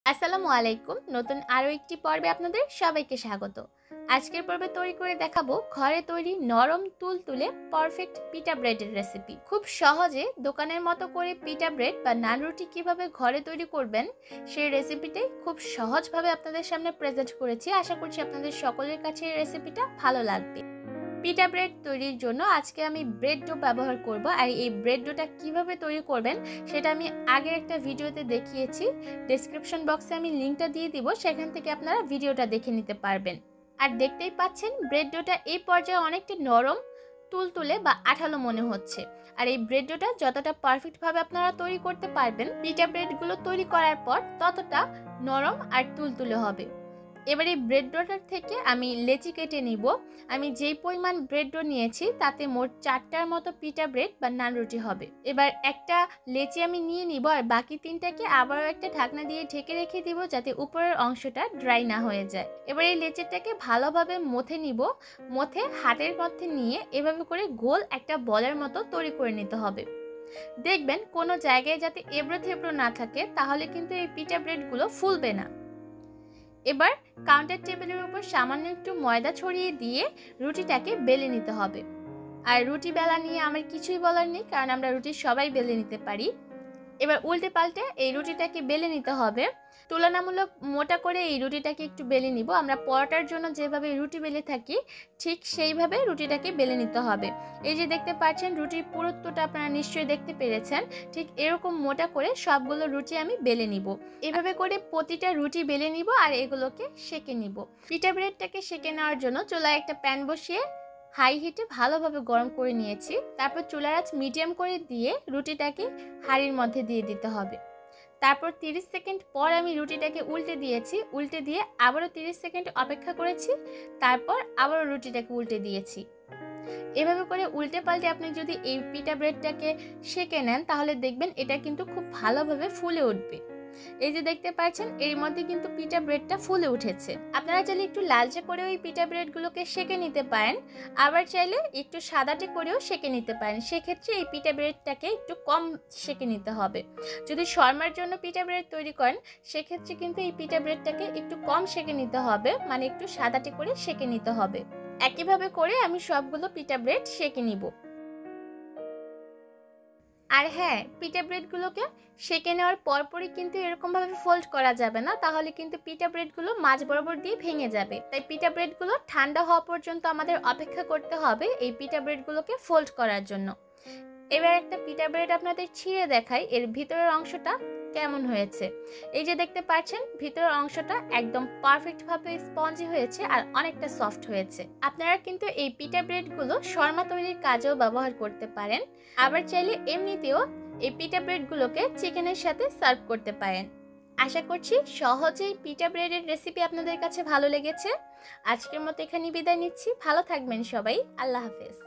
আসসালামু আলাইকুম। নতুন আরও একটি পর্বে আপনাদের সবাইকে স্বাগত। আজকের পর্বে তৈরি করে দেখাবো ঘরে তৈরি নরম তুলতুলে পারফেক্ট পিটা ব্রেডের রেসিপি। খুব সহজে দোকানের মতো করে পিটা ব্রেড বা নান রুটি কীভাবে ঘরে তৈরি করবেন সেই রেসিপিটাই খুব সহজভাবে আপনাদের সামনে প্রেজেন্ট করেছি। আশা করছি আপনাদের সকলের কাছে এই রেসিপিটা ভালো লাগবে। পিটা ব্রেড তৈরির জন্য আজকে আমি ব্রেড ডো ব্যবহার করব, আর এই ব্রেড ডোটা কীভাবে তৈরি করবেন সেটা আমি আগের একটা ভিডিওতে দেখিয়েছি। ডেসক্রিপশন বক্সে আমি লিঙ্কটা দিয়ে দিব, সেখান থেকে আপনারা ভিডিওটা দেখে নিতে পারবেন। আর দেখতেই পাচ্ছেন ব্রেড ডোটা এই পর্যায়ে অনেকটা নরম, তুলতুলে বা আঠালো মনে হচ্ছে। আর এই ব্রেড ডোটা যতটা পারফেক্টভাবে আপনারা তৈরি করতে পারবেন, পিটা ব্রেডগুলো তৈরি করার পর ততটা নরম আর তুলতুলে হবে। এবার এই ব্রেড ডোটার থেকে আমি লেচি কেটে নিব। আমি যেই পরিমাণ ব্রেড ডো নিয়েছি তাতে মোট 4টার মতো পিটা ব্রেড বা নান রুটি হবে। এবার একটা লেচি আমি নিয়ে নিব, আর বাকি 3টাকে আবারও একটা ঢাকনা দিয়ে ঢেকে রেখে দিব যাতে উপরের অংশটা ড্রাই না হয়ে যায়। এবার এই লেচিটাকে ভালোভাবে মথে নিব। মথে হাতের মধ্যে নিয়ে এভাবে করে গোল একটা বলের মতো তৈরি করে নিতে হবে। দেখবেন কোনো জায়গায় যাতে এবড়ো থেবড়ো না থাকে, তাহলে কিন্তু এই পিটা ব্রেডগুলো ফুলবে না। এবার কাউন্টার টেবিলের উপর সামান্য একটু ময়দা ছড়িয়ে দিয়ে রুটিটাকে বেলে নিতে হবে। আর রুটি বেলা নিয়ে আমার কিছুই বলার নেই, কারণ আমরা রুটি সবাই বেলে নিতে পারি। এবার উল্টে পাল্টে এই রুটিটাকে বেলে নিতে হবে। তুলনামূলক মোটা করে এই রুটিটাকে একটু বেলে নিব। আমরা পরোটার জন্য যেভাবে রুটি বেলে থাকি ঠিক সেইভাবে রুটিটাকে বেলে নিতে হবে। এই যে দেখতে পাচ্ছেন রুটির পুরুত্বটা আপনারা নিশ্চয়ই দেখতে পেরেছেন। ঠিক এরকম মোটা করে সবগুলো রুটি আমি বেলে নিব। এভাবে করে প্রতিটা রুটি বেলে নিব আর এগুলোকে সেঁকে নিব। পিঠা ব্রেডটাকে সেঁকে নেওয়ার জন্য চুলায় একটা প্যান বসিয়ে হাই হিটে ভালোভাবে গরম করে নিয়েছি। তারপর চুলার আঁচ মিডিয়াম করে দিয়ে রুটিটাকে হাঁড়ির মধ্যে দিয়ে দিতে হবে। তারপর 30 সেকেন্ড পর আমি রুটিটাকে উল্টে দিয়েছি। উল্টে দিয়ে আবারও 30 সেকেন্ড অপেক্ষা করেছি। তারপর আবারও রুটিটাকে উল্টে দিয়েছি। এভাবে করে উল্টে পাল্টে আপনি যদি এই পিঠা ব্রেডটাকে সেঁকে নেন, তাহলে দেখবেন এটা কিন্তু খুব ভালোভাবে ফুলে উঠবে। এই যে দেখতে পাচ্ছেন এর মধ্যে কিন্তু পিঠা ব্রেডটা ফুলে উঠেছে। আপনারা চাইলে একটু লালচে করে ওই পিঠা ব্রেডগুলোকে সেঁকে নিতে পারেন, আবার চাইলে একটু সাদাটে করেও সেঁকে নিতে পারেন। সেক্ষেত্রে এই পিঠা ব্রেডটাকে একটু কম সেঁকে নিতে হবে। যদি শর্মার জন্য পিঠা ব্রেড তৈরি করেন সেক্ষেত্রে কিন্তু এই পিঠা ব্রেডটাকে একটু কম সেঁকে নিতে হবে, মানে একটু সাদাটে করে সেঁকে নিতে হবে। একইভাবে করে আমি সবগুলো পিঠা ব্রেড সেঁকে নিব। আর হ্যাঁ, পিঠা ব্রেডগুলোকে সেঁকে নেওয়ার পরপরই কিন্তু এরকমভাবে ফোল্ড করা যাবে না, তাহলে কিন্তু পিঠা ব্রেডগুলো মাঝ বরাবর দিয়ে ভেঙে যাবে। তাই পিঠা ব্রেডগুলো ঠান্ডা হওয়া পর্যন্ত আমাদের অপেক্ষা করতে হবে এই পিঠা ব্রেডগুলোকে ফোল্ড করার জন্য। এবার একটা পিঠা ব্রেড আপনাদের ছিঁড়ে দেখাই এর ভিতরের অংশটা কেমন হয়েছে। এই যে দেখতে পাচ্ছেন ভিতরের অংশটা একদম পারফেক্টভাবে স্পঞ্জি হয়েছে আর অনেকটা সফট হয়েছে। আপনারা কিন্তু এই পিঠা ব্রেডগুলো শর্মা তৈরির কাজেও ব্যবহার করতে পারেন, আবার চাইলে এমনিতেও এই পিঠা ব্রেডগুলোকে চিকেনের সাথে সার্ভ করতে পারেন। আশা করছি সহজেই পিঠা ব্রেডের রেসিপি আপনাদের কাছে ভালো লেগেছে। আজকের মতো এখানে বিদায় নিচ্ছি। ভালো থাকবেন সবাই। আল্লাহ হাফেজ।